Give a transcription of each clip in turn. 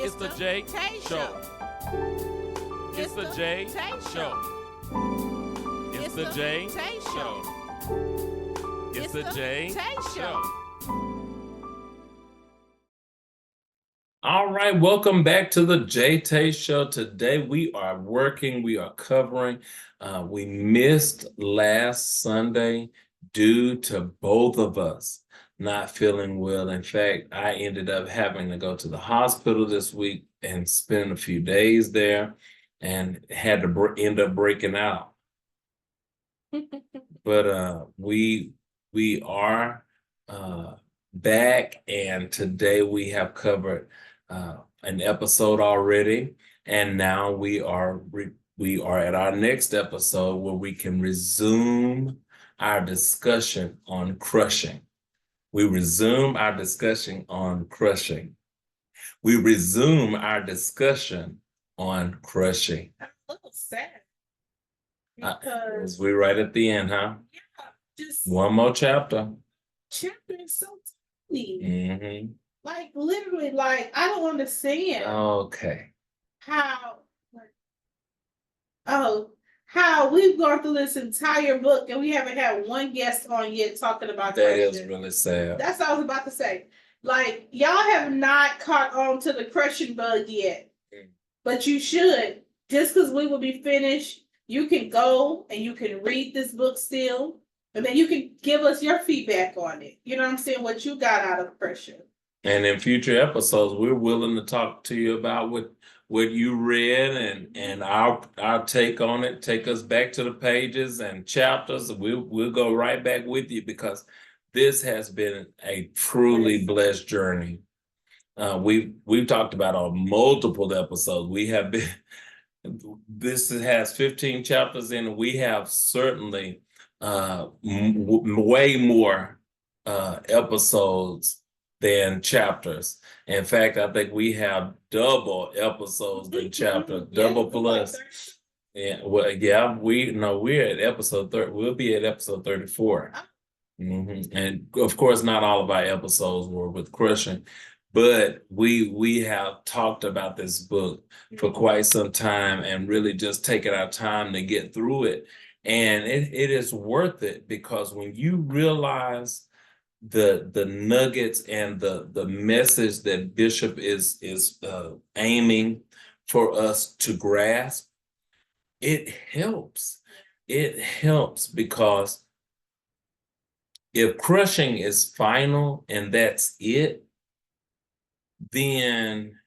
It's the JaeTae Show. It's the JaeTae Show. It's the JaeTae Show. It's the JaeTae Show. All right, welcome back to the JaeTae Show. Today we are covering. We missed last Sunday due to both of us not feeling well. In fact, I ended up having to go to the hospital this week and spend a few days there and had to end up breaking out. But we are back, and today we have covered an episode already, and now we are at our next episode where we can resume our discussion on crushing. We resume our discussion on crushing. We resume our discussion on crushing. I'm a little sad because we're right at the end, huh? Yeah, just one more chapter. Chapter is so tiny. Mm-hmm. Like literally, like I don't understand. Okay. How we've gone through this entire book and we haven't had one guest on yet talking about that crushing. is really sad. That's what I was about to say. Like y'all have not caught on to the crushing bug yet, but you should. Just because we will be finished, you can go and you can read this book still, and then you can give us your feedback on it. You know what I'm saying? What you got out of crushing. And in future episodes, we're willing to talk to you about what you read and our take on it. Take us back to the pages and chapters. We'll go right back with you, because this has been a truly blessed journey. We've talked about on multiple episodes. We have been. This has 15 chapters in, and we have certainly way more episodes than chapters. In fact, I think we have double episodes than chapters, double plus. Yeah, well, yeah, we're at episode 30. We'll be at episode 34. Mm-hmm. And of course, not all of our episodes were with crushing, but we have talked about this book for quite some time and really just taken our time to get through it. And it is worth it, because when you realize the nuggets and the message that Bishop is aiming for us to grasp, it helps. It helps, because if crushing is final and that's it, then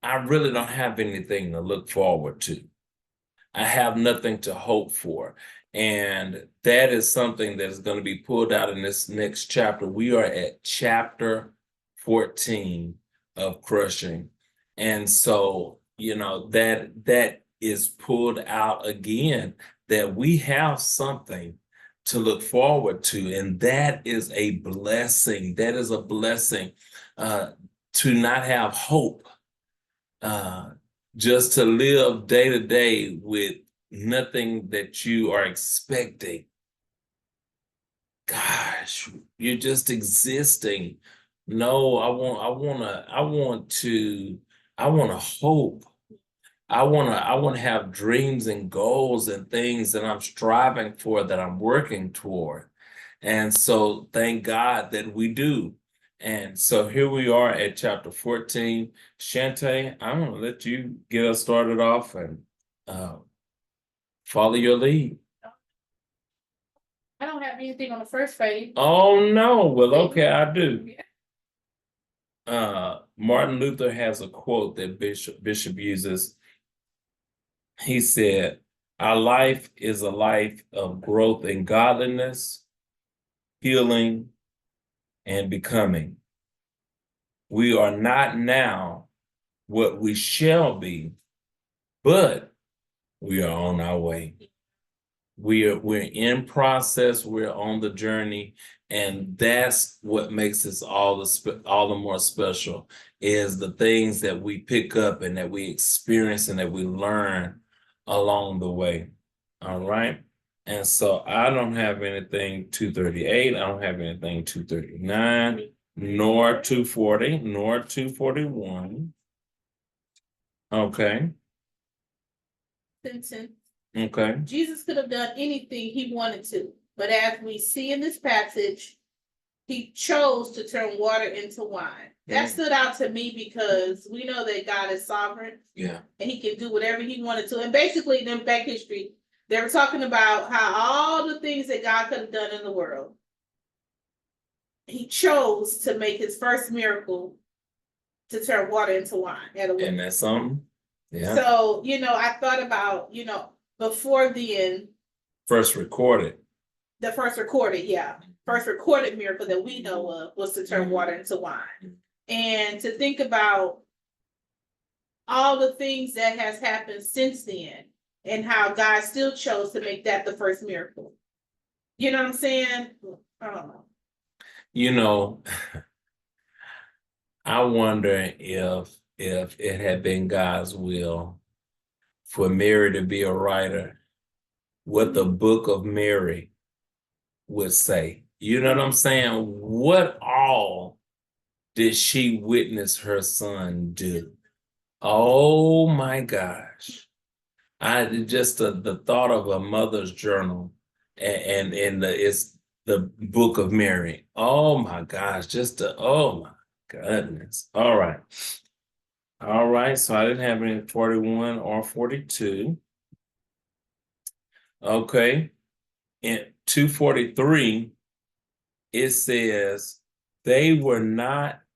I really don't have anything to look forward to. I have nothing to hope for. And that is something that is going to be pulled out in this next chapter. We are at chapter 14 of crushing. And so, that is pulled out again, that we have something to look forward to. And that is a blessing. That is a blessing, to not have hope, just to live day to day with nothing that you are expecting. Gosh, you're just existing. No, I want to hope. I want to have dreams and goals and things that I'm striving for, that I'm working toward. And so thank God that we do. And so here we are at chapter 14. JaeTae, I'm going to let you get us started off and follow your lead. I don't have anything on the first page. Oh, no. Well, okay, I do. Martin Luther has a quote that Bishop uses. He said, "Our life is a life of growth in godliness, healing, and becoming. We are not now what we shall be, but we are on our way." We're in process. We're on the journey, and that's what makes us all the more special, is the things that we pick up and that we experience and that we learn along the way. All right. And so I don't have anything 238. I don't have anything 239, nor 240, nor 241. Okay. sentence. Okay. Jesus could have done anything he wanted to, but as we see in this passage, he chose to turn water into wine. That stood out to me because we know that God is sovereign. Yeah. And he can do whatever he wanted to. And basically, in back history, they were talking about how all the things that God could have done in the world, he chose to make his first miracle to turn water into wine. And that's something. Yeah. So, I thought about, before then, First recorded. the first recorded miracle that we know of was to turn water into wine. And to think about all the things that has happened since then and how God still chose to make that the first miracle. You know what I'm saying? I don't know. I wonder if it had been God's will for Mary to be a writer, what the book of Mary would say. You know what I'm saying? What all did she witness her son do? Oh my gosh. I just the thought of a mother's journal and it's the book of Mary. Oh my gosh, oh my goodness. All right. All right, so I didn't have any 41 or 42. Okay. In 243, it says Bishop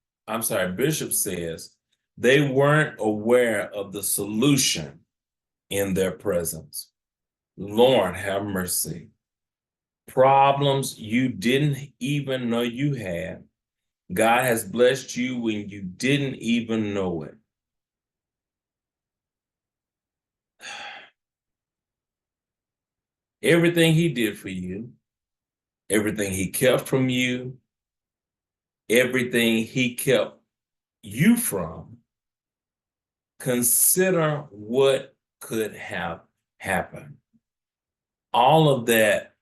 says they weren't aware of the solution in their presence. Lord, have mercy. Problems you didn't even know you had. God has blessed you when you didn't even know it. Everything he did for you, everything he kept from you, everything he kept you from, consider what could have happened. All of that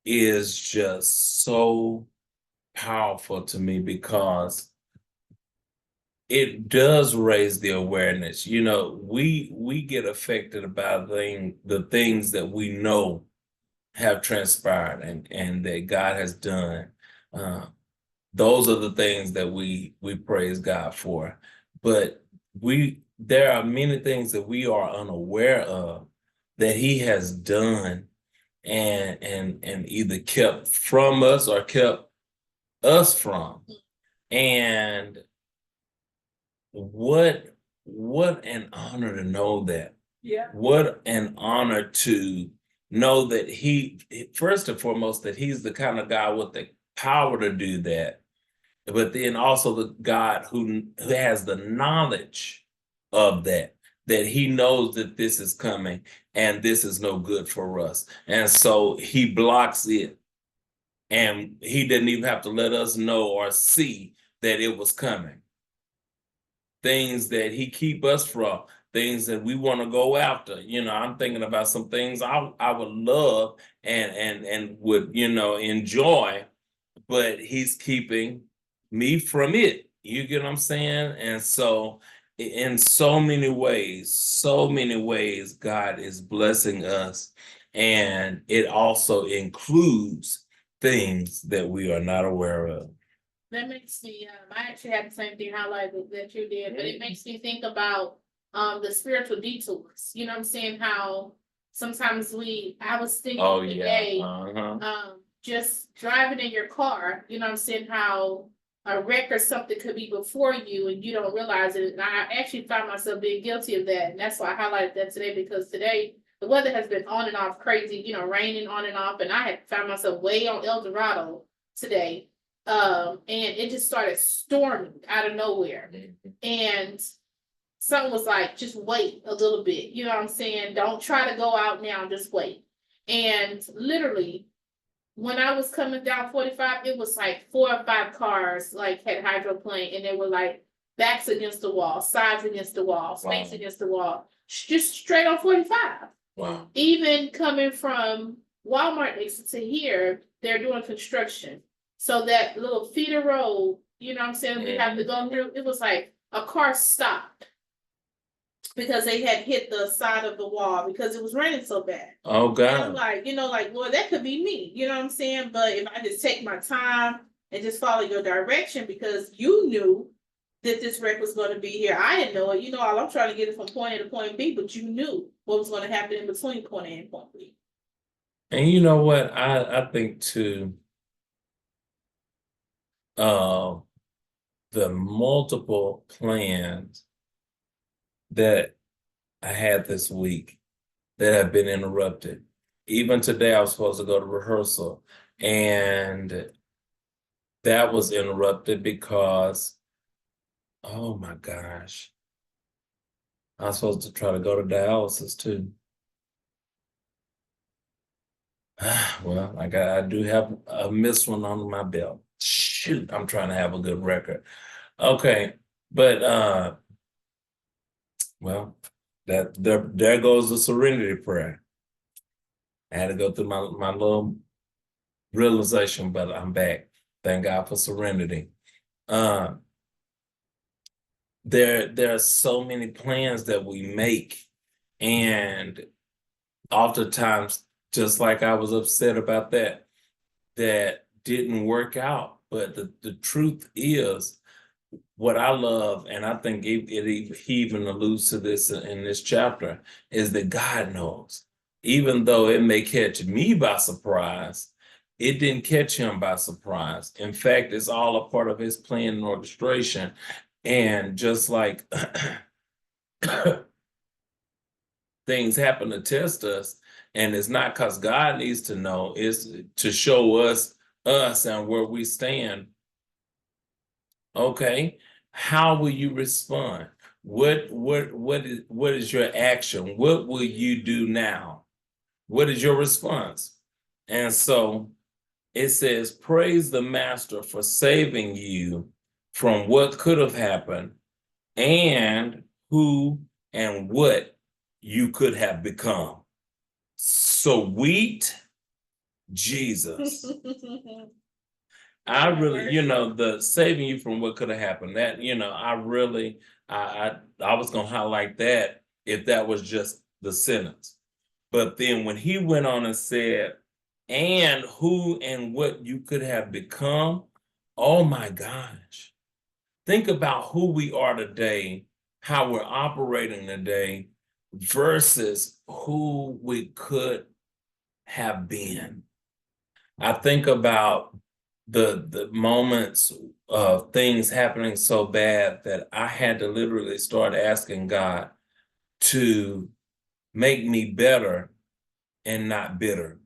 is just so powerful to me because it does raise the awareness. We get affected about the things that we know have transpired and that God has done. Those are the things that we praise God for. But there are many things that we are unaware of that He has done and either kept from us or kept us from. And what an honor to know that. Yeah. What an honor to know that he, first and foremost, that he's the kind of God with the power to do that, but then also the God who has the knowledge of that he knows that this is coming and this is no good for us. And so he blocks it. And he didn't even have to let us know or see that it was coming. Things that he keep us from, things that we want to go after. I'm thinking about some things I would love and would, enjoy, but he's keeping me from it. You get what I'm saying? And so in so many ways, God is blessing us. And it also includes things that we are not aware of. That makes me, I actually had the same thing highlighted that you did, but it makes me think about the spiritual detours. You know what I'm saying? How sometimes I was thinking today, just driving in your car, you know what I'm saying? How a wreck or something could be before you and you don't realize it. And I actually found myself being guilty of that. And that's why I highlighted that today, because today the weather has been on and off crazy, raining on and off. And I had found myself way on El Dorado today. And it just started storming out of nowhere. And someone was like, just wait a little bit. You know what I'm saying? Don't try to go out now, just wait. And literally, when I was coming down 45, it was like 4 or 5 cars like had hydroplane, and they were like backs against the wall, sides against the wall, face against the wall, just straight on 45. Wow. Even coming from Walmart exit to here, they're doing construction. So that little feeder road, you know what I'm saying, we have to go through, it was like a car stopped. because they had hit the side of the wall because it was raining so bad. Oh And I'm God. like, like, Lord, that could be me. You know what I'm saying? But if I just take my time and just follow your direction, because you knew that this wreck was going to be here. I didn't know it. All I'm trying to get it from point A to point B, but you knew what was going to happen in between point A and point B. And you know what? I think too, the multiple plans that I had this week that have been interrupted. Even today, I was supposed to go to rehearsal, and that was interrupted because, oh my gosh, I was supposed to try to go to dialysis too. Well, I do have a missed one under my belt. Shoot, I'm trying to have a good record. Okay, but well, that there goes the serenity prayer. I had to go through my little realization, but I'm back. Thank God for serenity. Uh, there are so many plans that we make, and oftentimes, just like I was upset about that didn't work out. But the truth is, what I love, and I think he even alludes to this in this chapter, is that God knows. Even though it may catch me by surprise, it didn't catch him by surprise. In fact, it's all a part of his plan and orchestration. And just like things happen to test us, and it's not because God needs to know, it's to show us and where we stand. Okay, how will you respond? What is your action? What will you do now? What is your response? And so it says, praise the master for saving you from what could have happened and who and what you could have become. Sweet Jesus. I really, the saving you from what could have happened, that, I really, I was gonna highlight that if that was just the sentence. But then when he went on and said, and who and what you could have become, oh my gosh. Think about who we are today, how we're operating today versus who we could have been. I think about the moments of things happening so bad that I had to literally start asking God to make me better and not bitter,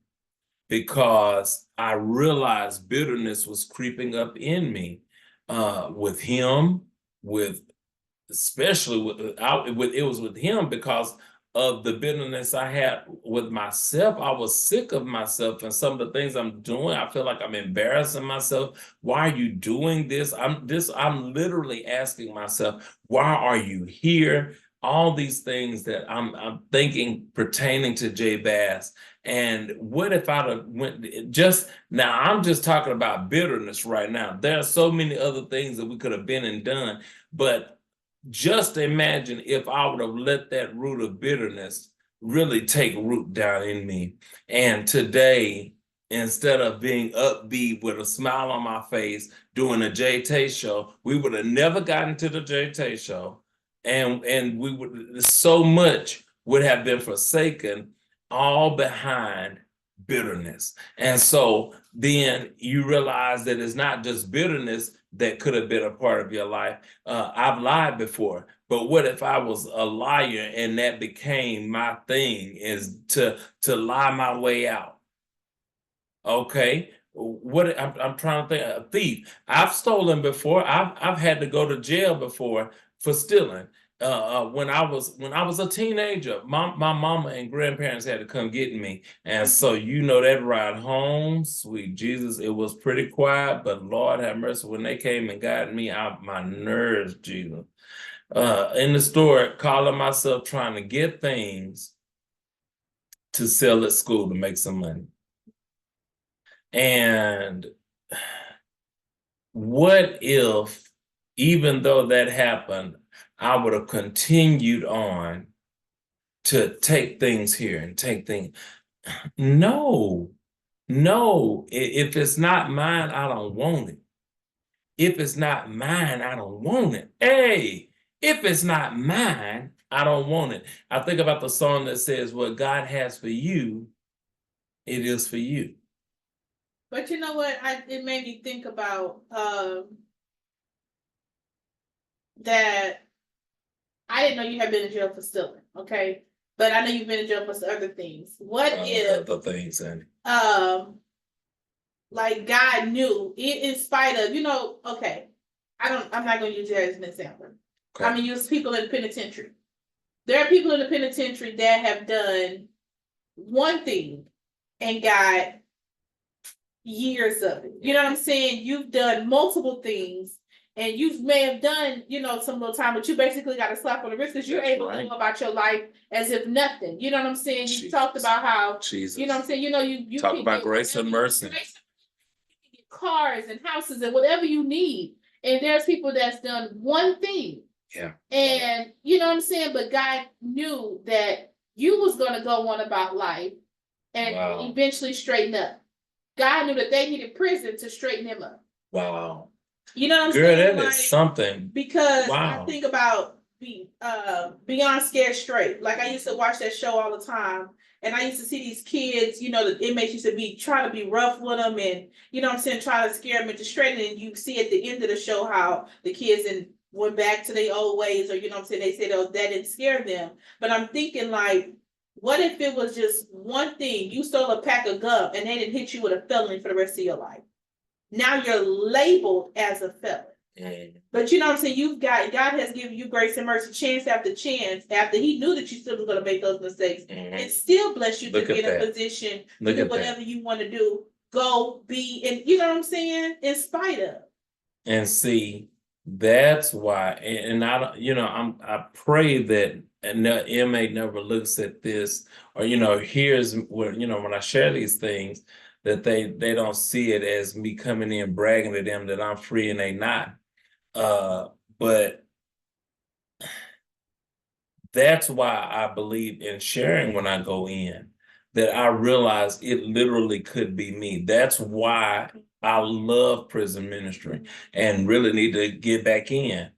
because I realized bitterness was creeping up in me with him, with especially it was with him because of the bitterness I had with myself. I was sick of myself and some of the things I'm doing. I feel like I'm embarrassing myself. Why are you doing this? I'm literally asking myself, why are you here? All these things that I'm thinking pertaining to Jay Bass. And what if I'd have went just now? I'm just talking about bitterness right now. There are so many other things that we could have been and done, but just imagine if I would have let that root of bitterness really take root down in me. And today, instead of being upbeat with a smile on my face doing a JaeTae show, we would have never gotten to the JaeTae show. And we would, so much would have been forsaken, all behind bitterness. And so then you realize that it's not just bitterness that could have been a part of your life. I've lied before, but what if I was a liar and that became my thing, is to lie my way out? Okay, what I'm trying to think. A thief. I've stolen before. I've had to go to jail before for stealing. When I was a teenager, my mama and grandparents had to come get me, and so that ride home, sweet Jesus, it was pretty quiet, but Lord have mercy, when they came and got me out, my nerves, Jesus. In the store, calling myself trying to get things to sell at school to make some money. And what if, even though that happened, I would have continued on to take things here and take things. No, no. If it's not mine, I don't want it. If it's not mine, I don't want it. Hey, if it's not mine, I don't want it. I think about the song that says, what God has for you, it is for you. But you know what? It made me think about that I didn't know you had been in jail for stealing, okay? But I know you've been in jail for some other things. What if other things, Andy? Like God knew in spite of, okay. I'm not gonna use that as an example. Okay. I'm gonna use people in the penitentiary. There are people in the penitentiary that have done one thing and got years of it. You know what I'm saying? You've done multiple things and you may have done, some little time, but you basically got a slap on the wrist because you're able to go about your life as if nothing. You know what I'm saying? You talked about how, you know what I'm saying? You talk about grace and mercy. Cars and houses and whatever you need. And there's people that's done one thing. Yeah. And you know what I'm saying? But God knew that you was going to go on about life and eventually straighten up. God knew that they needed prison to straighten him up. Wow. You know what I'm saying? That is something. Because I think about Beyond Scared Straight. Like I used to watch that show all the time. And I used to see these kids, the inmates used to be trying to be rough with them and, trying to scare them into straighten. And you see at the end of the show how the kids went back to their old ways or, they said, oh, that didn't scare them. But I'm thinking like, what if it was just one thing? You stole a pack of gum and they didn't hit you with a felony for the rest of your life. Now you're labeled as a felon. But you know what I'm saying? God has given you grace and mercy chance after chance after he knew that you still was going to make those mistakes and still bless you to be in a position to do whatever you want to do. Go be, and you know what I'm saying? In spite of. And see, that's why, and I pray that and the inmate never looks at this or, hears when, when I share these things, that they don't see it as me coming in bragging to them that I'm free and they not. But that's why I believe in sharing when I go in, that I realize it literally could be me. That's why I love prison ministry and really need to get back in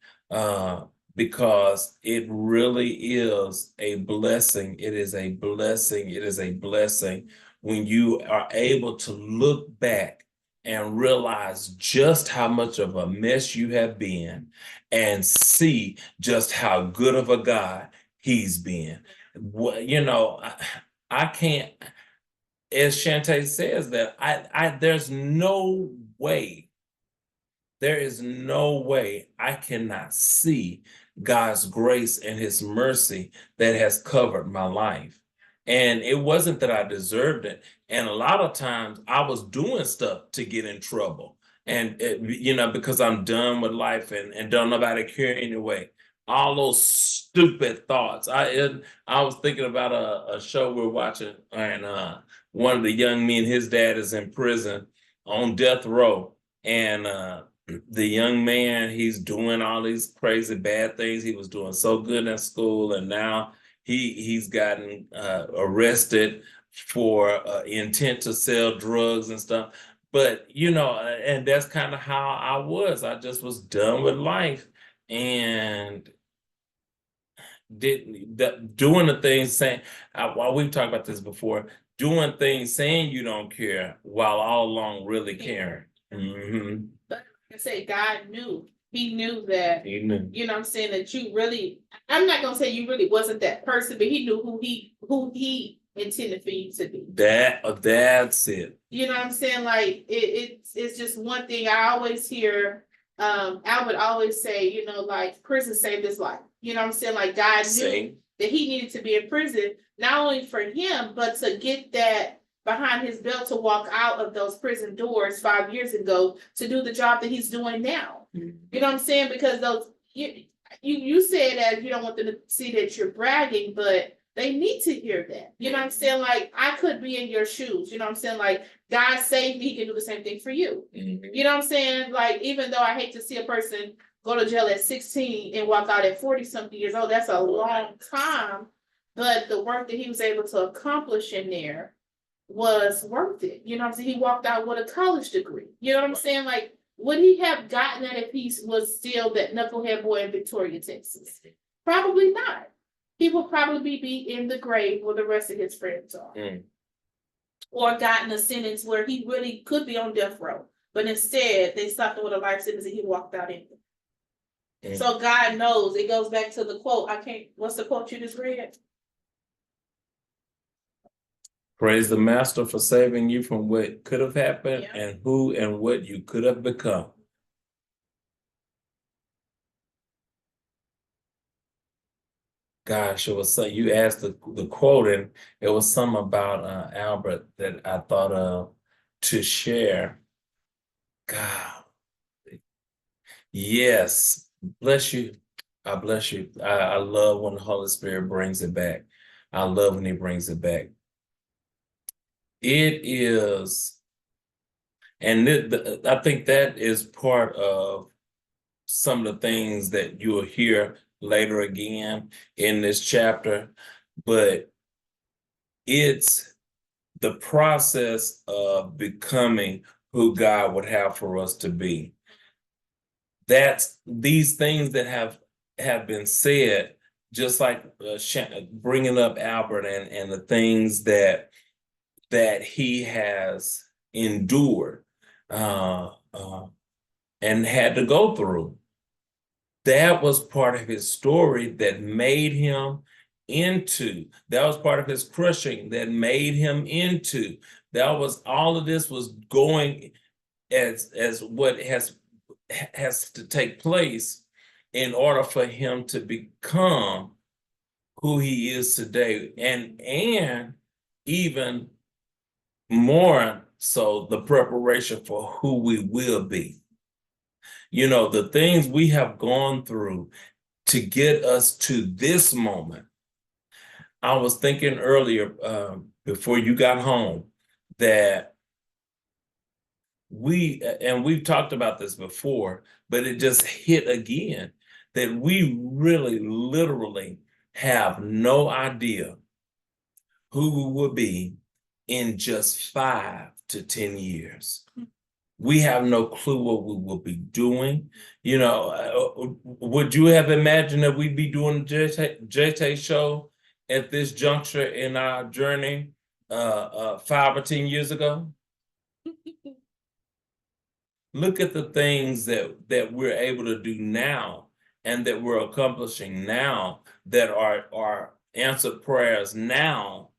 because it really is a blessing. It is a blessing. It is a blessing when you are able to look back and realize just how much of a mess you have been and see just how good of a God he's been. I can't, as JaeTae says, that there's no way, there is no way I cannot see God's grace and his mercy that has covered my life. And it wasn't that I deserved it. And a lot of times I was doing stuff to get in trouble. And, because I'm done with life and don't nobody care anyway. All those stupid thoughts. I was thinking about a show we're watching, and one of the young men, his dad is in prison on death row. And the young man, he's doing all these crazy bad things. He was doing so good in school, and now he's gotten arrested for intent to sell drugs and stuff. But and that's kind of how I was. I just was done with life and doing the things saying. While we've talked about this before, doing things saying you don't care while all along really caring. Mm-hmm. But like I say, God knew. He knew that, He knew. You know what I'm saying, that you really, I'm not gonna say you really wasn't that person, but he knew who he intended for you to be. That's it. You know what I'm saying? Like it's just one thing I always hear. I would always say, like prison saved his life. You know what I'm saying? Like God knew that he needed to be in prison, not only for him, but to get that behind his belt to walk out of those prison doors 5 years ago to do the job that he's doing now. Mm-hmm. You know what I'm saying? Because those you said that you don't want them to see that you're bragging, but they need to hear that. You know what I'm saying? Like I could be in your shoes. You know what I'm saying? Like God saved me, he can do the same thing for you. Mm-hmm. You know what I'm saying? Like even though I hate to see a person go to jail at 16 and walk out at 40-something years old. That's a long time. But the work that he was able to accomplish in there was worth it. You know what I'm saying? He walked out with a college degree. You know what I'm saying? Like, would he have gotten that if he was still that knucklehead boy in Victoria, Texas? Probably not. He would probably be in the grave where the rest of his friends are. Or gotten a sentence where he really could be on death row. But instead, they stopped him with a life sentence and he walked out in it. So God knows. It goes back to the quote. What's the quote you just read? Praise the Master for saving you from what could have happened and who and what you could have become. Gosh, it was so you asked the quote, and it was something about Albert that I thought of to share. God, yes, bless you. I bless you. I love when the Holy Spirit brings it back. I love when he brings it back. It is, and I think that is part of some of the things that you'll hear later again in this chapter, but it's the process of becoming who God would have for us to be. That's these things that have been said, just like bringing up Albert and the things that he has endured and had to go through. That was part of his story that made him that was part of his crushing that made him into. That was all of this was going as what has to take place in order for him to become who he is today, and even more so the preparation for who we will be. You know, the things we have gone through to get us to this moment. I was thinking earlier, before you got home, that we've talked about this before, but it just hit again, that we really literally have no idea who we will be in just 5 to 10 years. We have no clue what we will be doing. You know, would you have imagined that we'd be doing the JaeTae show at this juncture in our journey 5 or 10 years ago? Look at the things that we're able to do now and that we're accomplishing now, that are answered prayers now,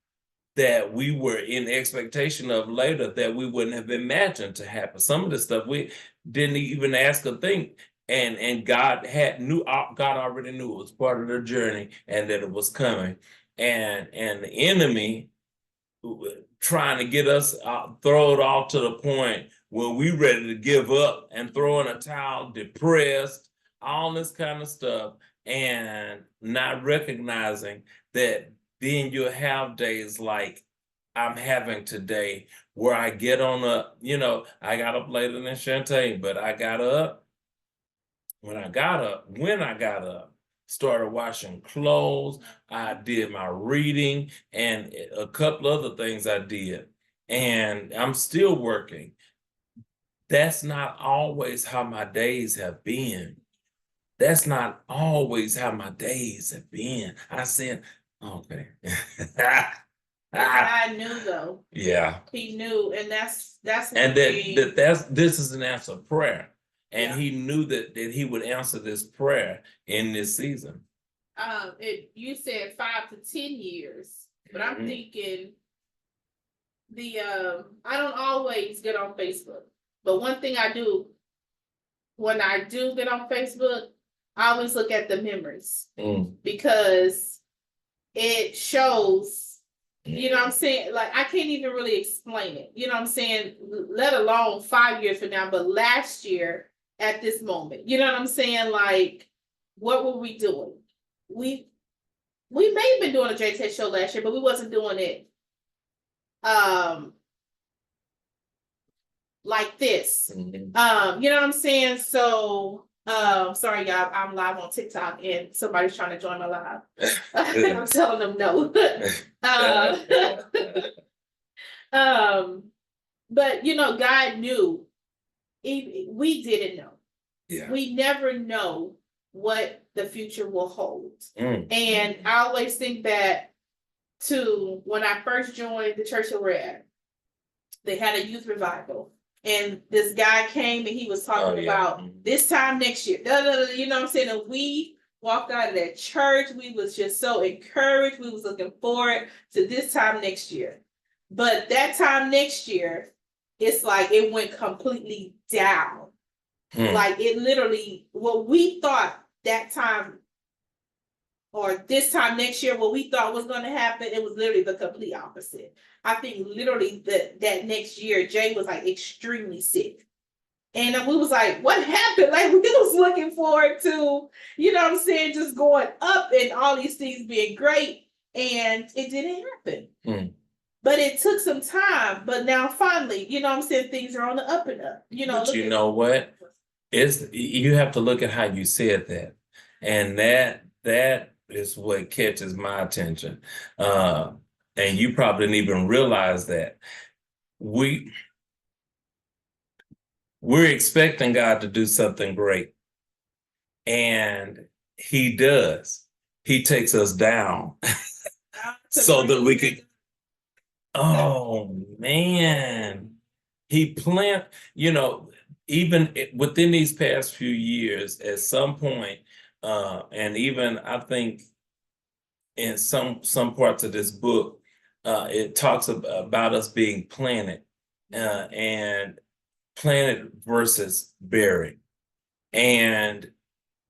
that we were in expectation of later, that we wouldn't have imagined to happen. Some of the stuff we didn't even ask or think, and God already knew it was part of the journey and that it was coming. And the enemy trying to get us throw it all to the point where we ready to give up and throw in a towel, depressed, all this kind of stuff, and not recognizing that then you'll have days like I'm having today, where I get on I got up later than JaeTae, but I got up. When I got up, started washing clothes, I did my reading and a couple other things I did, and I'm still working. That's not always how my days have been. That's not always how my days have been. I said, okay. God knew though. Yeah. He knew, and that's and this is an answer prayer. And he knew that he would answer this prayer in this season. You said 5 to 10 years, but I'm thinking I don't always get on Facebook, but one thing I do when I do get on Facebook, I always look at the memories because it shows, you know what I'm saying? Like, I can't even really explain it. You know what I'm saying? Let alone 5 years from now, but last year at this moment, you know what I'm saying? Like, what were we doing? We may have been doing a JaeTae show last year, but we wasn't doing it like this. You know what I'm saying? So Sorry, y'all. I'm live on TikTok and somebody's trying to join my live. I'm telling them no. But God knew. We didn't know. Yeah. We never know what the future will hold. Mm. And I always think back to when I first joined the church that we're at. They had a youth revival. And this guy came and he was talking about this time next year. You know what I'm saying? And we walked out of that church. We was just so encouraged. We was looking forward to this time next year. But that time next year, it's like it went completely down. Like it literally, what we thought that time or this time next year, what we thought was going to happen, it was literally the complete opposite. I think literally that next year, Jay was like extremely sick. And we was like, what happened? Like we was looking forward to, you know what I'm saying, just going up and all these things being great. And it didn't happen. But it took some time. But now finally, you know what I'm saying, things are on the up and up. But you know what? You have to look at how you said that. And that is what catches my attention. And you probably didn't even realize that. We're expecting God to do something great. And he does. He takes us down so that we could. Oh man. He planned, even within these past few years, at some point, and even I think in some parts of this book, it talks about us being planted, and planted versus buried. And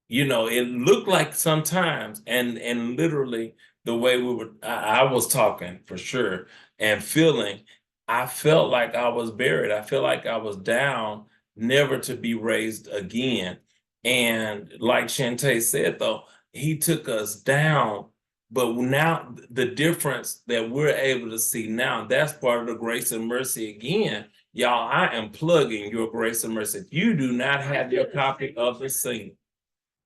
it looked like sometimes, and literally the way I was talking for sure and feeling, I felt like I was buried. I felt like I was down, never to be raised again. And like JaeTae said, though, he took us down. But now the difference that we're able to see now, that's part of the grace and mercy again. Y'all, I am plugging your grace and mercy. If you do not have your copy of the single,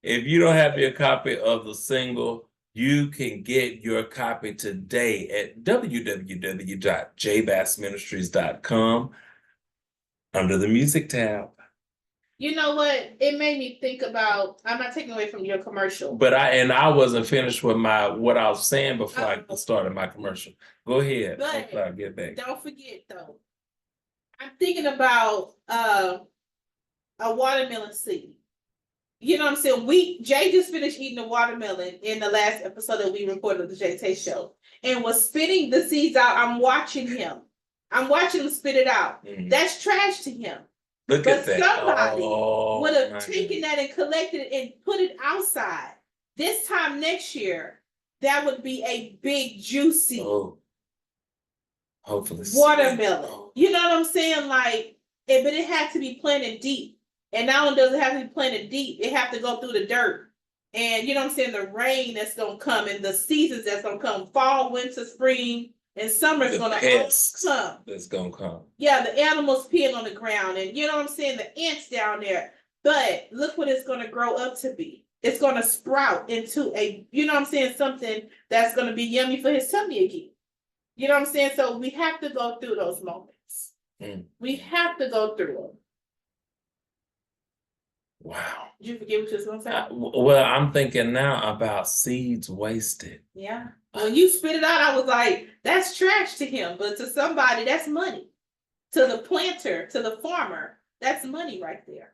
if you don't have your copy of the single, you can get your copy today at www.jbassministries.com under the music tab. You know what? It made me think about, I'm not taking away from your commercial. But I wasn't finished with what I was saying before I started my commercial. Go ahead. But I'll get back. Don't forget though. I'm thinking about a watermelon seed. You know what I'm saying? Jay just finished eating a watermelon in the last episode that we recorded of the JaeTae show and was spitting the seeds out. I'm watching him spit it out. That's trash to him. Look at that. Somebody would have taken that and collected it and put it outside. This time next year, that would be a big, juicy hopefully watermelon. You know what I'm saying? Like, but it had to be planted deep. And not only does it have to be planted deep, it have to go through the dirt. And you know what I'm saying? The rain that's going to come and the seasons that's going to come, fall, winter, spring, and summer is going to all come. That's going to come. Yeah, the animals peeing on the ground and you know what I'm saying? The ants down there. But look what it's going to grow up to be. It's going to sprout into you know what I'm saying? Something that's going to be yummy for his tummy again. You know what I'm saying? So we have to go through those moments. We have to go through them. Wow. Did you forget what you was going to say? Well, I'm thinking now about seeds wasted. Yeah. When you spit it out, I was like, that's trash to him. But to somebody, that's money. To the planter, to the farmer, that's money right there.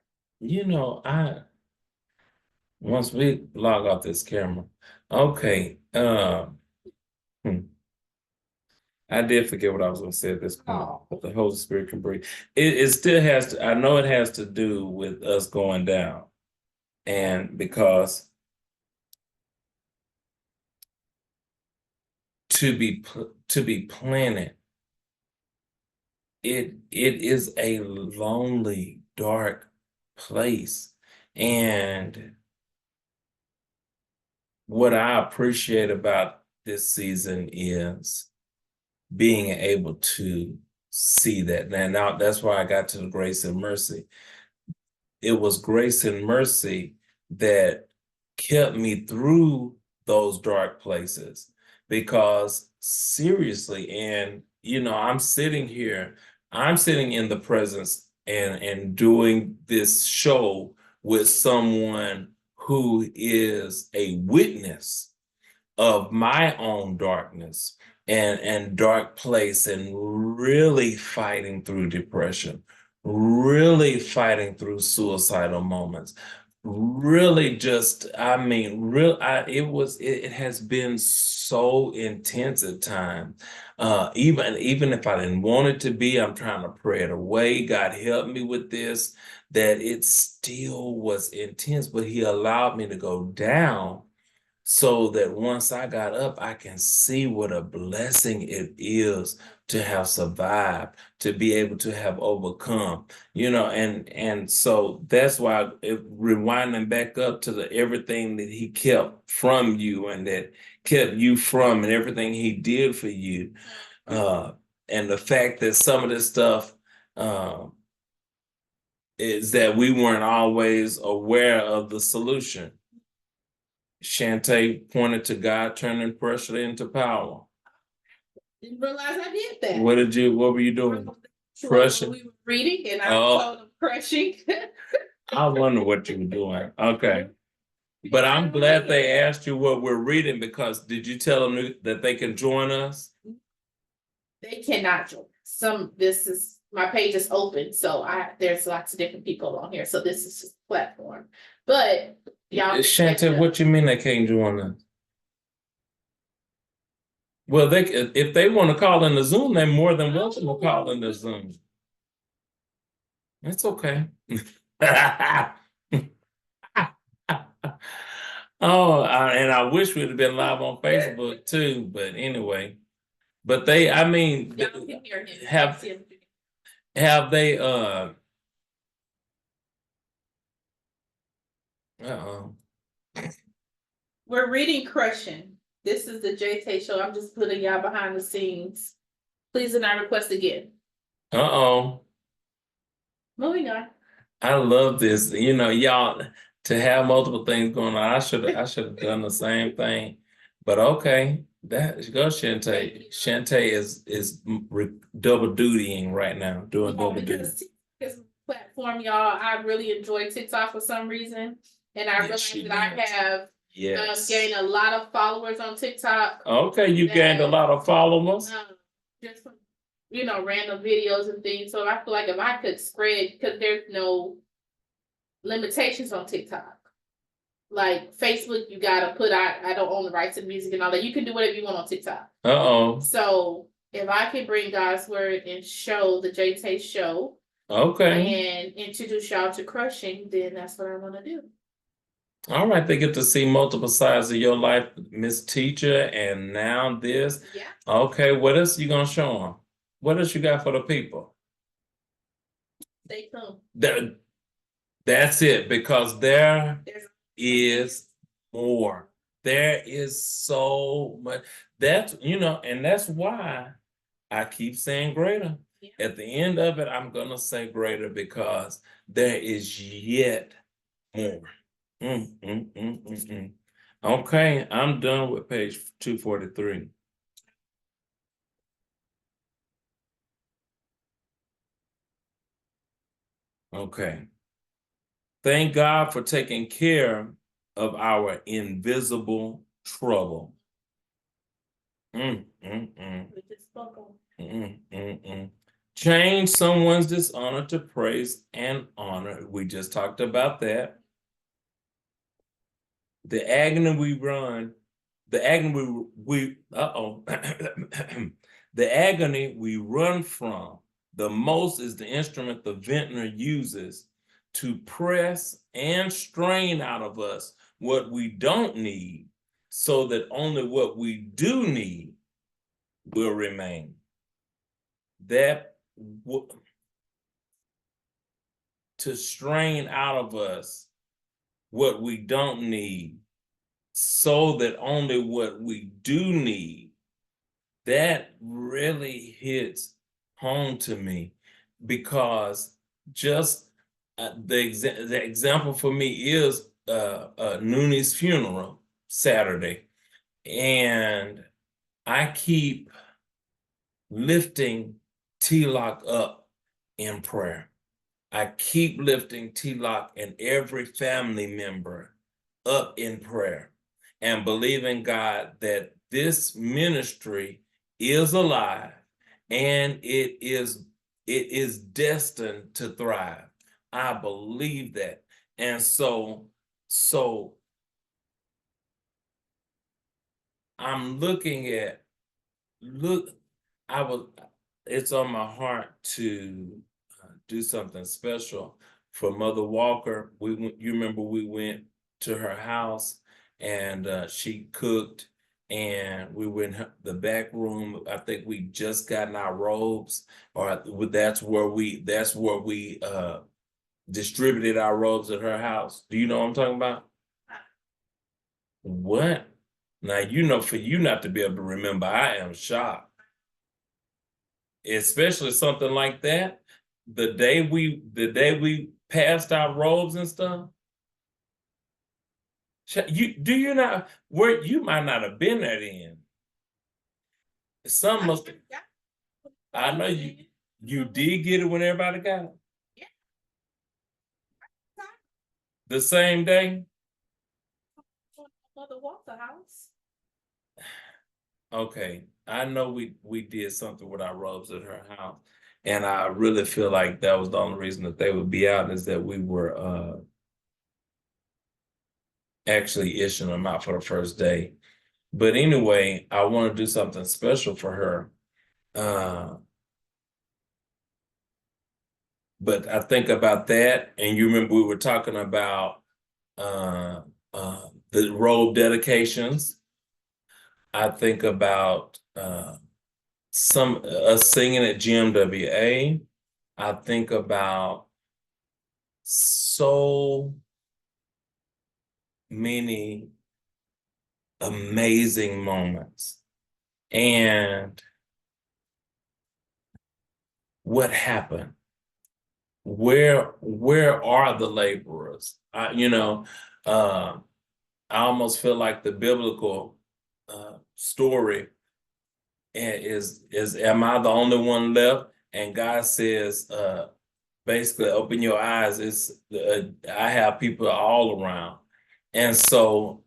Once we log off this camera, okay. I did forget what I was going to say at this point, but the Holy Spirit can breathe. It still has to, I know it has to do with us going down. And because to be planted, it is a lonely, dark place. And what I appreciate about this season is being able to see that. Now that's why I got to the grace and mercy. it was grace and mercy that kept me through those dark places. Because seriously, and I'm sitting here, I'm sitting in the presence and doing this show with someone who is a witness of my own darkness and dark place, and really fighting through depression, really fighting through suicidal moments, really just, I mean, it has been so intense at times. Even if I didn't want it to be, I'm trying to pray it away. God help me with this, that it still was intense, but he allowed me to go down so that once I got up, I can see what a blessing it is to have survived, to be able to have overcome, and so that's why rewinding back up to the everything that he kept from you and that kept you from and everything he did for you. And the fact that some of this stuff is that we weren't always aware of the solution. JaeTae pointed to God turning pressure into power. Didn't realize I did that. What were you doing? Crushing. We were reading and I told him crushing. I wonder what you were doing. Okay. But I'm glad they asked you what we're reading, because did you tell them that they can join us? They cannot join. This is, my page is open, so there's lots of different people on here. So this is just a platform. But y'all, JaeTae, what you mean they can't join us? Well, if they want to call in the Zoom, they're more than welcome to call in the Zoom. It's okay. And I wish we'd have been live on Facebook too, but anyway. But they, I mean, have they we're reading Crushing. This is the JaeTae show. I'm just putting y'all behind the scenes. Please do not request again. Moving on. I love this. Y'all, to have multiple things going on. I should have done the same thing. But okay, go JaeTae. JaeTae is double dutying right now, doing double duty. This platform, y'all, I really enjoy TikTok for some reason, and I realized that I have gained a lot of followers on TikTok. Okay, you gained a lot of followers. Just from, random videos and things. So I feel like if I could spread, because there's no limitations on TikTok. Like Facebook, you gotta put out, I don't own the rights to music and all that. You can do whatever you want on TikTok. So if I can bring God's word and show the JaeTae show, and introduce y'all to Crushing, then that's what I'm gonna do. All right, they get to see multiple sides of your life, Miss Teacher, and now this. Yeah. Okay, what else you gonna show them? What else you got for the people? Stay tuned. That's it, because there is more. There is so much. And that's why I keep saying greater. Yeah. At the end of it, I'm gonna say greater, because there is yet more. Okay, I'm done with page 243. Okay. Thank God for taking care of our invisible trouble. Change someone's dishonor to praise and honor. We just talked about that. The agony we run, the agony the agony we run from the most is the instrument the vintner uses to press and strain out of us what we don't need, so that only what we do need will remain. To strain out of us what we don't need, so that only what we do need, that really hits home to me, because just the example for me is Nooney's funeral Saturday, and I keep lifting T-Lock up in prayer. I keep lifting T-Lock and every family member up in prayer and believing God that this ministry is alive and it is destined to thrive. I believe that. And so I'm looking at, it's on my heart to do something special for Mother Walker. You remember we went to her house and she cooked, and we went in the back room. I think we just gotten our robes, or that's where we distributed our robes at her house. Do you know what I'm talking about? What? Now, for you not to be able to remember, I am shocked. Especially something like that. The day we passed our robes and stuff. You might not have been there then. Some must. I know you did get it when everybody got it. Yeah. The same day. Mother Walker house. Okay, I know we did something with our robes at her house, and I really feel like that was the only reason that they would be out, is that we were actually issuing them out for the first day. But anyway, I want to do something special for her. But I think about that, and you remember we were talking about the robe dedications. I think about us singing at GMWA. I think about so many amazing moments. And what happened? Where are the laborers? I almost feel like the biblical story is am I the only one left? And God says, basically, open your eyes. I have people all around. And so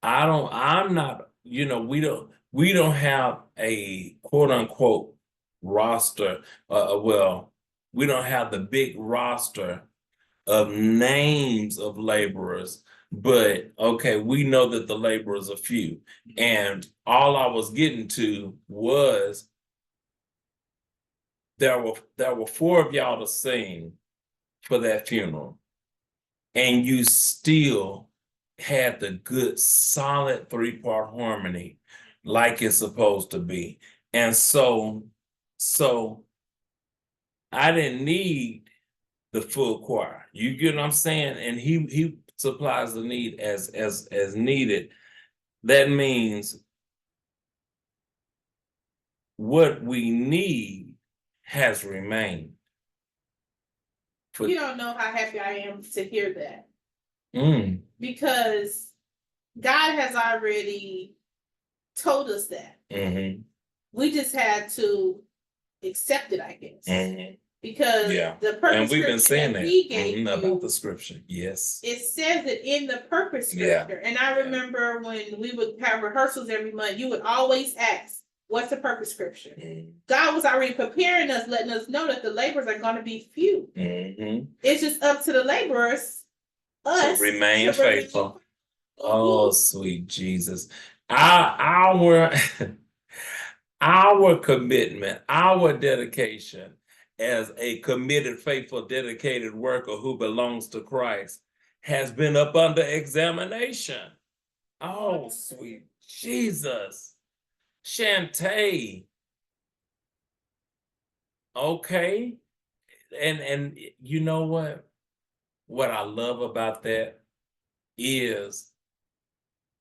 I'm not, we don't have a quote unquote roster. Well, we don't have the big roster of names of laborers, but okay, we know that the laborers are few. And all I was getting to was there were 4 of y'all to sing for that funeral, and you still had the good solid 3-part harmony like it's supposed to be. And so I didn't need the full choir. You get what I'm saying? And he supplies the need as needed. That means what we need has remained. You don't know how happy I am to hear that. Because God has already told us that. Mm-hmm. We just had to accept it, I guess. Mm-hmm. Because the purpose, and we've been saying that he gave you, about the scripture. Yes, it says it in the purpose scripture. And I remember when we would have rehearsals every month, you would always ask, what's the purpose scripture? God was already preparing us, letting us know that the laborers are going to be few. It's just up to the laborers, us, to remain faithful. Oh, sweet Jesus. Our commitment, our dedication as a committed, faithful, dedicated worker who belongs to Christ has been up under examination. Oh, sweet Jesus. JaeTae. Okay. And you know what? What I love about that is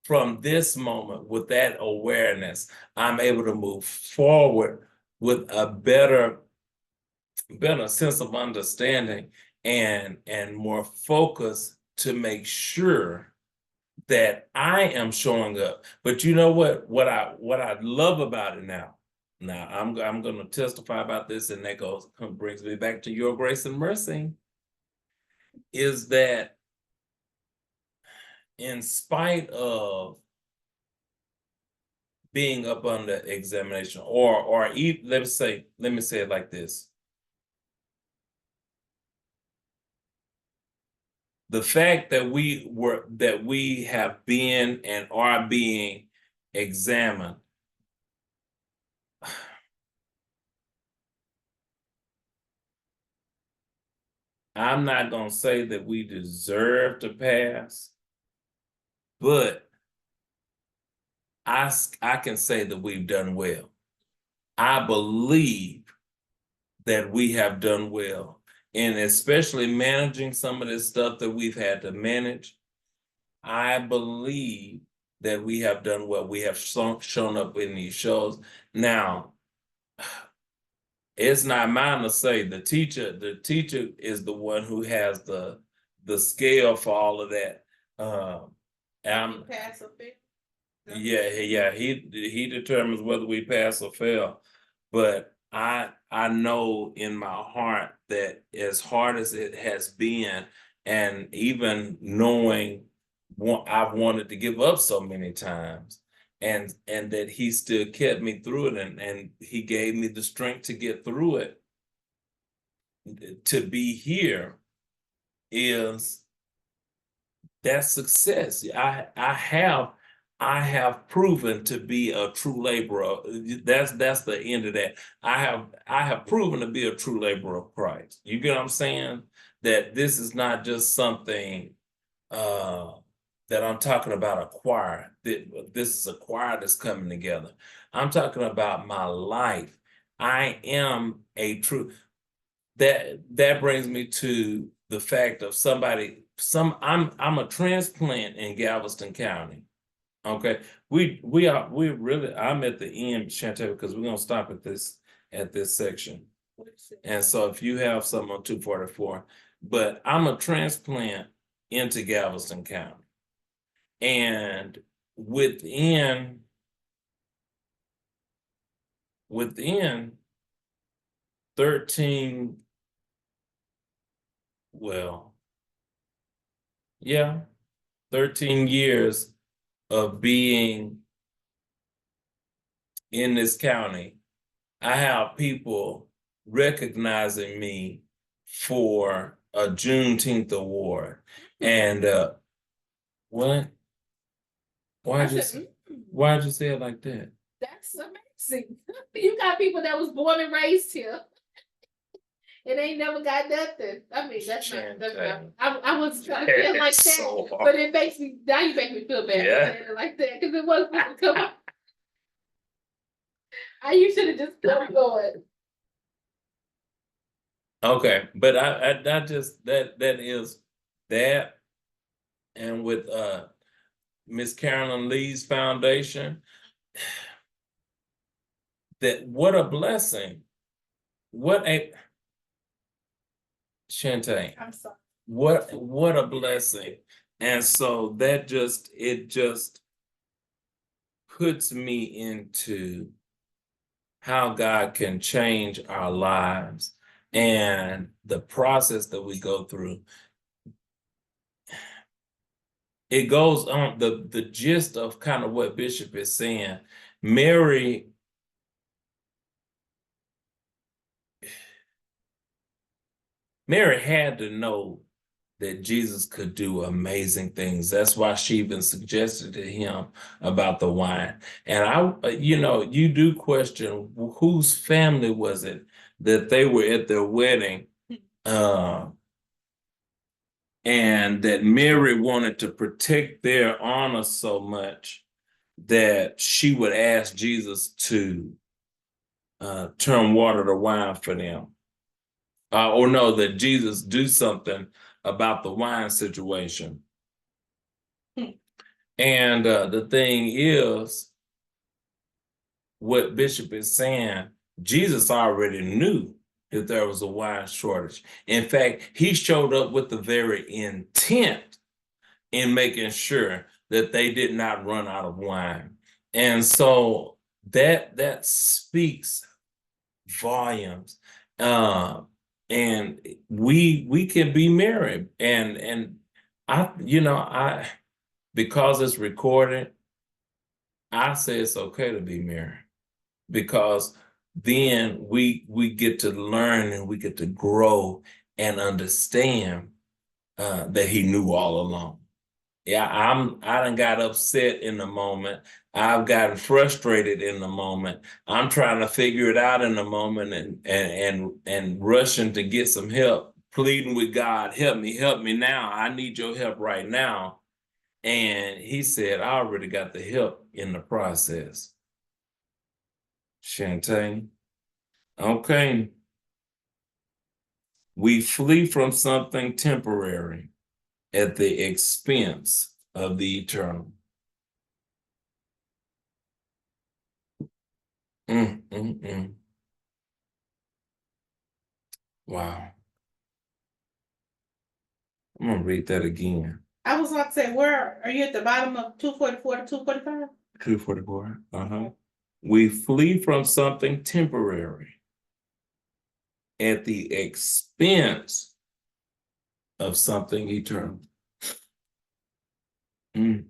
from this moment, with that awareness, I'm able to move forward with a better sense of understanding and more focused to make sure that I am showing up. But you know what I love about it now. Now I'm going to testify about this, and that brings me back to your grace and mercy. Is that in spite of being up under examination, or let me say it like this. The fact that we have been and are being examined, I'm not going to say that we deserve to pass, but I can say that we've done well. I believe that we have done well, and especially managing some of this stuff that we've had to manage. I believe that we have done well. We have shown up in these shows. Now, it's not mine to say. The teacher is the one who has the scale for all of that. Pass or fail? Yeah, he determines whether we pass or fail. But I know in my heart that as hard as it has been, and even knowing I've wanted to give up so many times, and that he still kept me through it, and he gave me the strength to get through it, to be here, is that success. I have proven to be a true laborer. That's the end of that. I have proven to be a true laborer of Christ. You get what I'm saying? That this is not just something that I'm talking about a choir. This is a choir that's coming together. I'm talking about my life. I am a true. That brings me to the fact of I'm a transplant in Galveston County. Okay, I'm at the end, JaeTae, because we're gonna stop at this section. And so if you have something on 244, but I'm a transplant into Galveston County. And within 13, well, yeah, 13 years of being in this county, I have people recognizing me for a Juneteenth award. And what? Why'd you say it like that? That's amazing. You got people that was born and raised here. It ain't never got nothing. I mean, that's not. I was trying to feel like that, so but it makes me. Now you make me feel bad for saying it like that, because it wasn't supposed to come up. You should have just kept going. Okay, but I just that is that, and with Miss Carolyn Lee's foundation, that what a blessing. What a JaeTae. I'm sorry. What a blessing. And so it just puts me into how God can change our lives and the process that we go through. It goes on, the gist of kind of what Bishop is saying. Mary had to know that Jesus could do amazing things. That's why she even suggested to him about the wine. And you do question whose family was it that they were at their wedding, and that Mary wanted to protect their honor so much that she would ask Jesus to turn water to wine for them. Or no, that Jesus do something about the wine situation. And the thing is, what Bishop is saying, Jesus already knew that there was a wine shortage. In fact, he showed up with the very intent in making sure that they did not run out of wine. And so that speaks volumes. And we can be married. And I because it's recorded, I say it's okay to be married, because then we get to learn and we get to grow and understand that he knew all along. Yeah, I done got upset in the moment. I've gotten frustrated in the moment. I'm trying to figure it out in the moment and rushing to get some help, pleading with God, help me now. I need your help right now. And he said, I already got the help in the process. JaeTae. Okay. We flee from something temporary at the expense of the eternal. Wow. I'm gonna read that again. I was about to say, where are you at the bottom of 244 to 245? 244. We flee from something temporary at the expense of something eternal. Wow.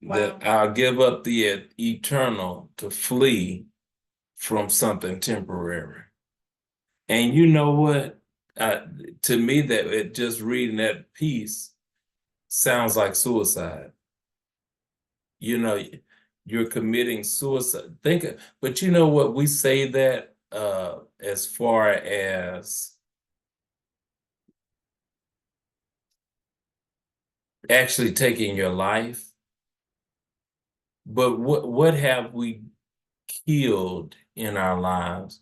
That I'll give up the eternal to flee from something temporary. And you know what? To me, that just reading that piece sounds like suicide. You know, you're committing suicide. But you know what? We say that as far as actually taking your life. But what have we killed in our lives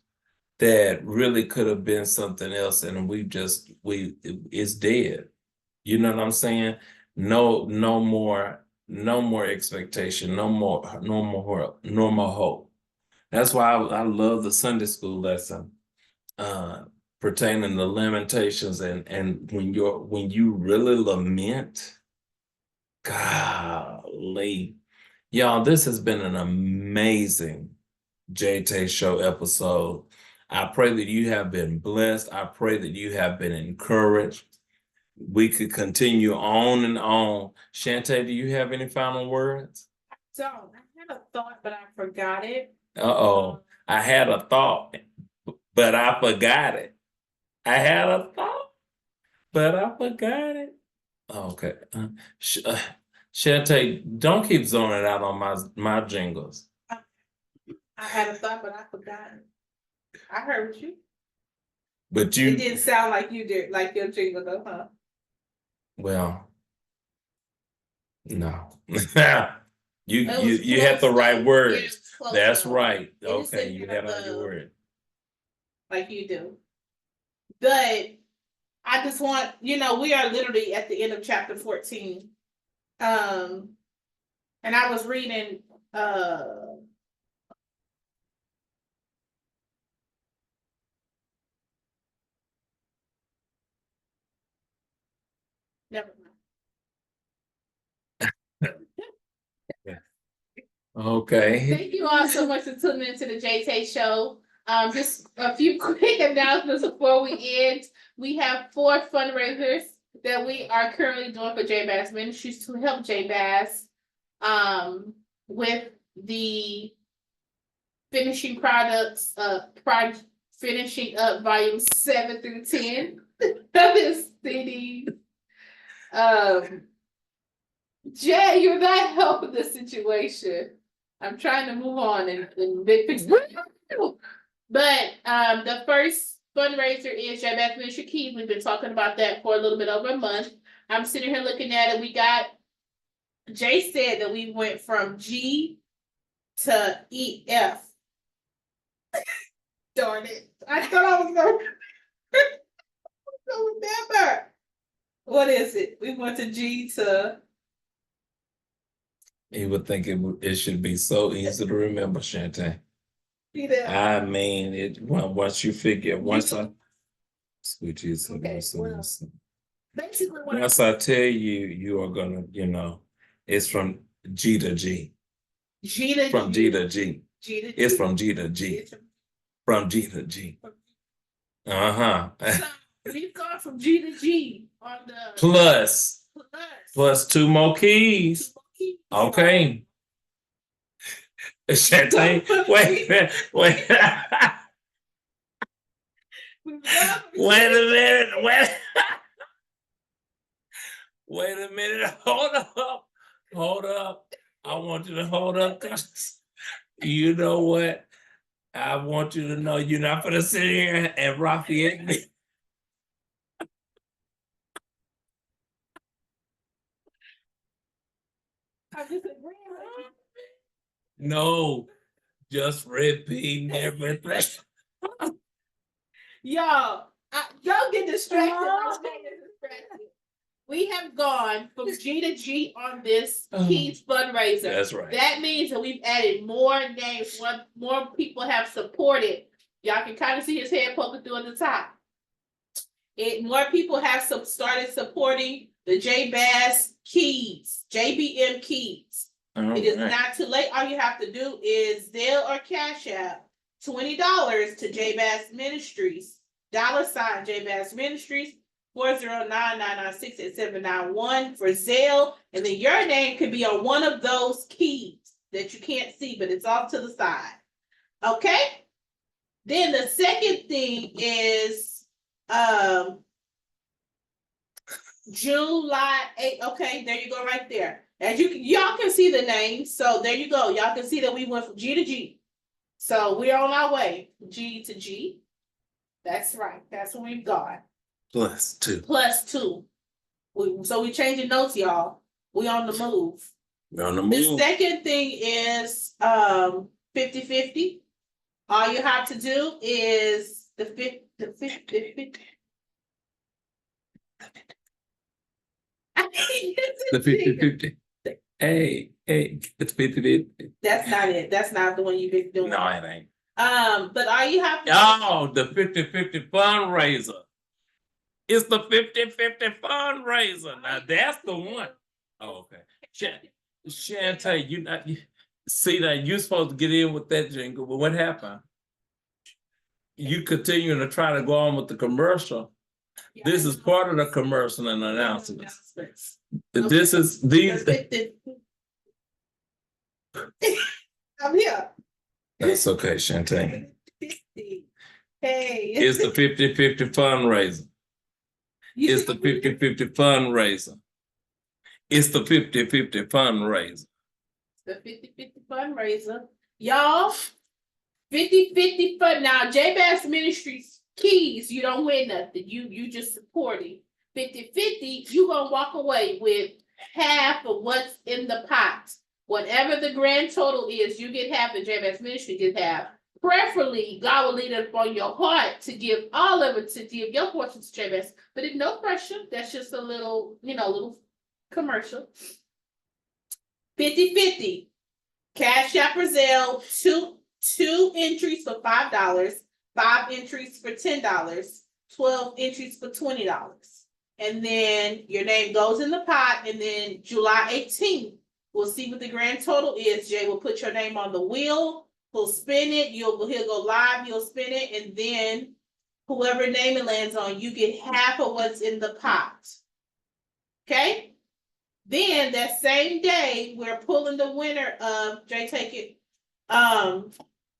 that really could have been something else, and it's dead? You know what I'm saying? No more expectation, no more hope. That's why I love the Sunday school lesson pertaining to lamentations, and when you really lament, golly. Y'all, this has been an amazing JaeTae Show episode. I pray that you have been blessed. I pray that you have been encouraged. We could continue on and on. JaeTae, do you have any final words? So I had a thought, but I forgot it. I had a thought, but I forgot it. I had a thought, but I forgot it. Okay. JaeTae, don't keep zoning out on my jingles. I had a thought, but I forgot it. I heard you. But it didn't sound like you did, like your jingle though, huh? Well, no. you had the right words. That's right. Okay, you had all your word. Like you do. But I just want, we are literally at the end of chapter 14. And I was reading never mind. Yeah. Okay. Thank you all so much for tuning into the JaeTae Show. Just a few quick announcements before we end. We have 4 fundraisers that we are currently doing for J Bass Ministries to help J Bass with the finishing products, finishing up volumes 7 through 10 of his CD. Jay, you're not helping the situation. I'm trying to move on and fix it. But the first fundraiser is J Bass Ministry Keys. We've been talking about that for a little bit over a month. I'm sitting here looking at it. We got, Jay said that we went from G to EF. Darn it. I thought I was going to remember. What is it? We went to G to... You would think it should be so easy to remember, JaeTae. See that? I mean, once you figure, sweet Jesus, Okay, well, basically what once I tell you, you are gonna, it's from G to G. G to From G to G. G to G. It's from G to G. From G to G. Uh-huh. So we've gone from G to G on the plus two more keys. Okay. JaeTae, wait, wait. Wait a minute. Wait a minute. Hold up. Hold up. I want you to hold up, because you know what? I want you to know you're not gonna sit here and Raphael me. I just agree. No, just repeating everything. Y'all, don't get distracted. I'm getting distracted. We have gone from G to G on this Keys fundraiser. That's right. That means that we've added more names, more people have supported. Y'all can kind of see his head poking through at the top. More people have started supporting the J Bass Keys, JBM Keys. It is not too late. All you have to do is Zelle or Cash App $20 to J Bass Ministries, $ J Bass Ministries, 409-996-8791 for Zelle, and then your name could be on one of those keys that you can't see, but it's off to the side. Okay. Then the second thing is July 8th. Okay, there you go, right there. As y'all can see the name, so there you go. Y'all can see that we went from G to G. So we're on our way, G to G. That's right. That's what we've got. Plus two. So we changing notes, y'all. We on the move. We're on the move. The second thing is 50-50. All you have to do is the 50. The 50-50. Hey, it's 50-50. That's not it. That's not the one you've been doing. No, it ain't. But all you have to the 50-50 fundraiser. It's the 50-50 fundraiser. Now that's the one. Oh, okay. JaeTae, you see that you're supposed to get in with that jingle, but what happened? You continuing to try to go on with the commercial. Yeah, this is part of the commercial and announcements. Okay. This is these. I'm here. That's okay, JaeTae. Hey. It's the 50-50 fundraiser. It's the 50-50 fundraiser. It's the 50-50 fundraiser. The 50-50 fundraiser. Y'all, 50-50 fund. Now, J Bass Ministries Keys, you don't win nothing. You just supporting. 50-50, you gonna walk away with half of what's in the pot. Whatever the grand total is, you get half, and J Bass Ministry get half. Preferably, God will lead it upon your heart to give all of it, to give your portion to J Bass. But if no pressure, that's just a little, little commercial. 50-50. Cash App or Zelle, two entries for $5, 5 entries for $10, 12 entries for $20. And then your name goes in the pot, and then July 18th, we'll see what the grand total is. Jay will put your name on the wheel, he'll spin it, he'll go live, you'll spin it, and then whoever name it lands on, you get half of what's in the pot. Okay? Then that same day, we're pulling the winner of JaeTae.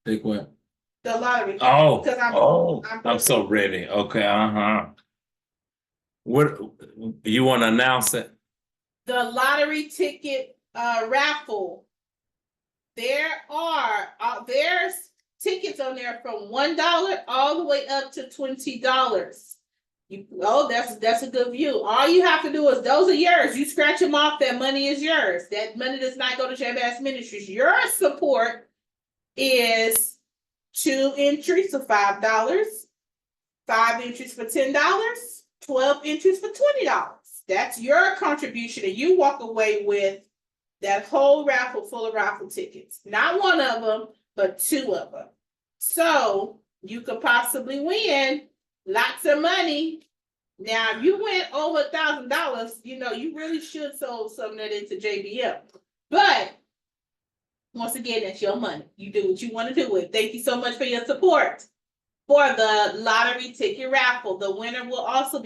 Take what? The lottery. Oh, I'm so ready. Okay, What you want to announce it? The lottery ticket raffle. There's tickets on there from $1 all the way up to $20. That's a good view. All you have to do is, those are yours. You scratch them off. That money is yours. That money does not go to J Bass Ministries. Your support is 2 entries for $5, 5 entries for $10, 12 entries for $20. That's your contribution, and you walk away with that whole raffle full of raffle tickets. Not one of them, but 2 of them. So you could possibly win lots of money. Now, if you went over $1,000, you really should sold some of that into JBL. But once again, that's your money. You do what you want to do with it. Thank you so much for your support. For the lottery ticket raffle, the winner will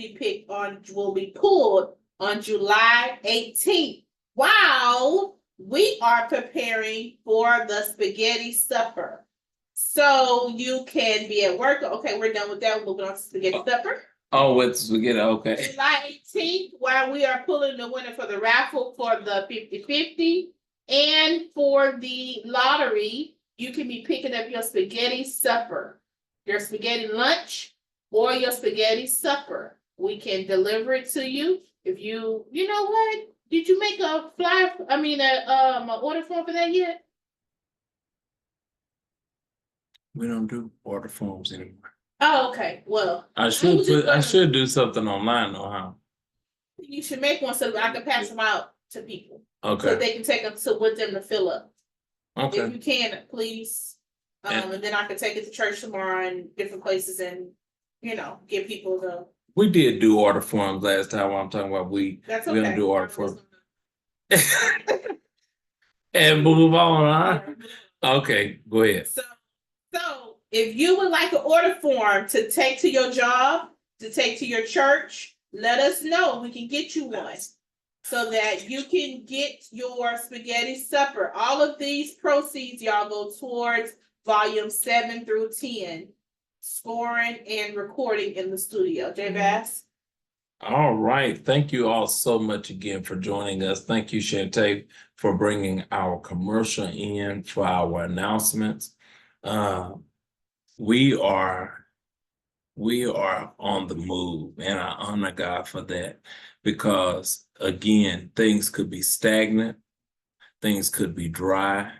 be pulled on July 18th. While we are preparing for the spaghetti supper. So you can be at work. Okay, we're done with that. We're moving on to spaghetti supper. Oh, with spaghetti, okay. July 18th, while we are pulling the winner for the raffle for the 50-50 and for the lottery, you can be picking up your spaghetti supper, your spaghetti lunch, or your spaghetti supper. We can deliver it to you. If you know what? Did you make a an order form for that yet? We don't do order forms anymore. Oh, okay. Well, I should do something online though, huh? You should make one so I can pass them out to people. Okay. So they can take them with them to fill up. Okay. If you can, please. And then I can take it to church tomorrow and different places and, give people the. We did do order forms last time. I'm talking about That's we okay. don't do order forms. And move on, huh? Okay, go ahead. So if you would like an order form to take to your job, to take to your church, let us know. We can get you one so that you can get your spaghetti supper. All of these proceeds, y'all, go towards volume 7 through 10, scoring and recording in the studio. J Bass. All right. Thank you all so much again for joining us. Thank you, JaeTae, for bringing our commercial in for our announcements. We are on the move, and I honor God for that, because again, things could be stagnant, things could be dry,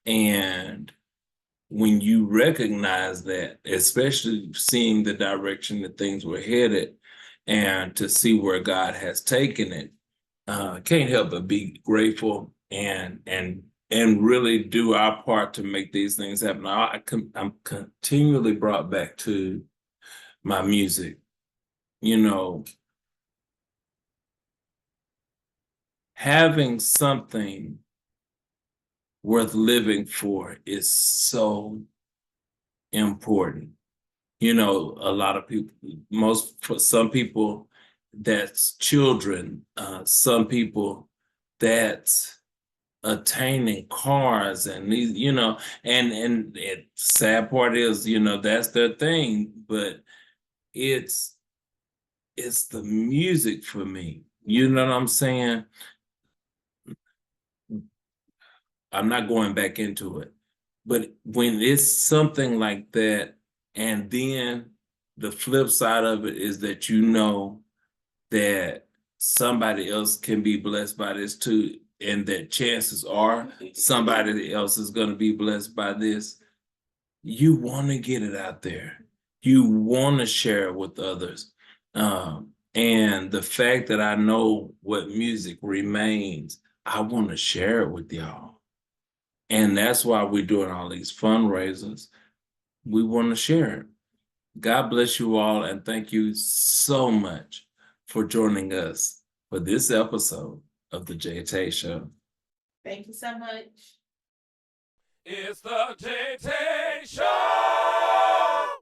and when you recognize that, especially seeing the direction that things were headed and to see where God has taken it, can't help but be grateful and really do our part to make these things happen. I'm continually brought back to my music. Having something worth living for is so important. A lot of people, for some people, that's children. Some people, that's attaining cars, and these, and the sad part is, that's their thing. But it's the music for me. You know what I'm saying? I'm not going back into it. But when it's something like that, and then the flip side of it is that that somebody else can be blessed by this too, and that chances are somebody else is going to be blessed by this, you want to get it out there. You want to share it with others. And the fact that I know what music remains, I want to share it with y'all. And that's why we're doing all these fundraisers. We want to share it. God bless you all, and thank you so much for joining us for this episode of the JaeTae Show. Thank you so much. It's the JaeTae Show!